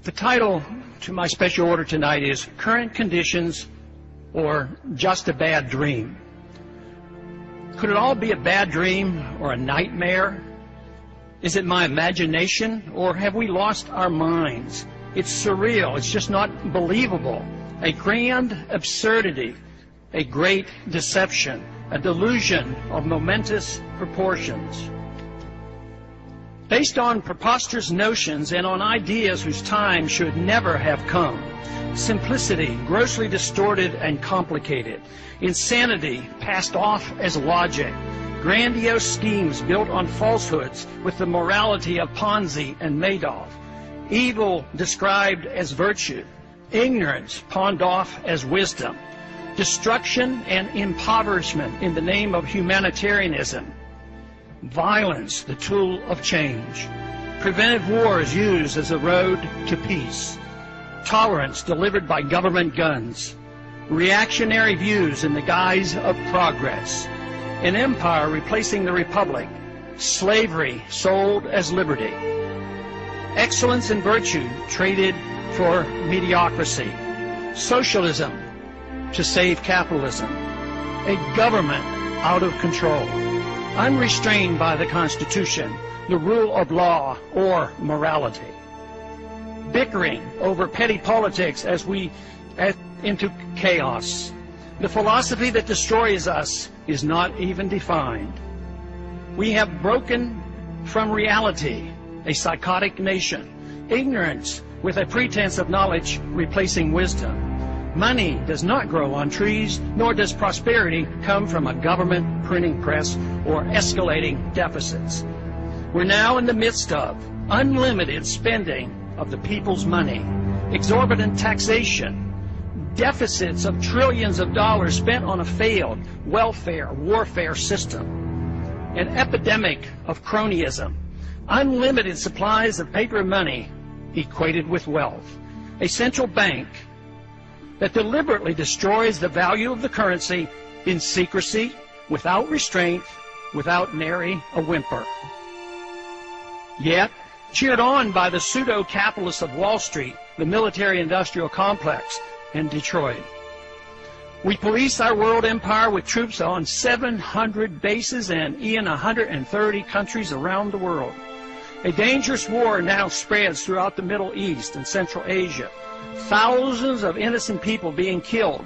The title to my special order tonight is Current Conditions or Just a Bad Dream. Could it all be a bad dream or a nightmare? Is it my imagination, or have we lost our minds? It's surreal. It's just not believable. A grand absurdity, a great deception, a delusion of momentous proportions. Based on preposterous notions and on ideas whose time should never have come. Simplicity, grossly distorted and complicated. Insanity, passed off as logic. Grandiose schemes built on falsehoods with the morality of Ponzi and Madoff. Evil described as virtue. Ignorance pawned off as wisdom. Destruction and impoverishment in the name of humanitarianism. Violence, the tool of change. Preventive wars used as a road to peace. Tolerance delivered by government guns. Reactionary views in the guise of progress. An empire replacing the republic. Slavery sold as liberty. Excellence and virtue traded for mediocrity. Socialism to save capitalism. A government out of control. Unrestrained by the Constitution, the rule of law or morality. Bickering over petty politics as we into chaos. The philosophy that destroys us is not even defined. We have broken from reality, a psychotic nation. Ignorance with a pretense of knowledge replacing wisdom. Money does not grow on trees, nor does prosperity come from a government printing press or escalating deficits. We're now in the midst of unlimited spending of the people's money, exorbitant taxation, deficits of trillions of dollars spent on a failed welfare warfare system, an epidemic of cronyism, unlimited supplies of paper money equated with wealth, a central bank that deliberately destroys the value of the currency in secrecy, without restraint, without nary a whimper. Yet, cheered on by the pseudo-capitalists of Wall Street, the military-industrial complex, in Detroit. We police our world empire with troops on 700 bases and in 130 countries around the world. A dangerous war now spreads throughout the Middle East and Central Asia. Thousands of innocent people being killed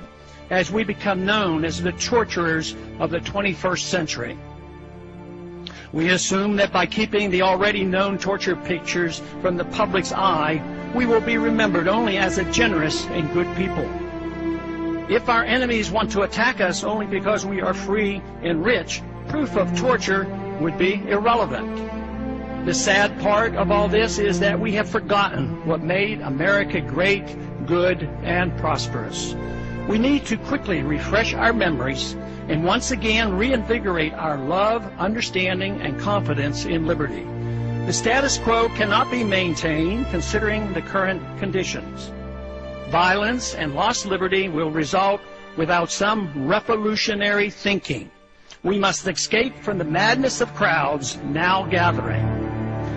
as we become known as the torturers of the 21st century. We assume that by keeping the already known torture pictures from the public's eye, we will be remembered only as a generous and good people. If our enemies want to attack us only because we are free and rich, proof of torture would be irrelevant. The sad part of all this is that we have forgotten what made America great, good, and prosperous. We need to quickly refresh our memories and once again reinvigorate our love, understanding, and confidence in liberty. The status quo cannot be maintained considering the current conditions. Violence and lost liberty will result without some revolutionary thinking. We must escape from the madness of crowds now gathering.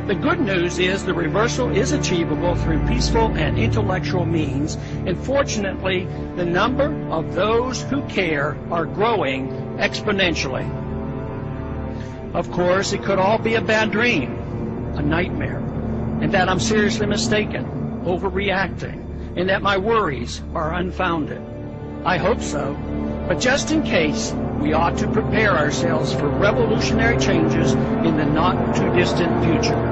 The good news is the reversal is achievable through peaceful and intellectual means, and fortunately, the number of those who care are growing exponentially. Of course, it could all be a bad dream, a nightmare, and that I'm seriously mistaken, overreacting, and that my worries are unfounded. I hope so, but just in case, we ought to prepare ourselves for revolutionary changes in the not-too-distant future.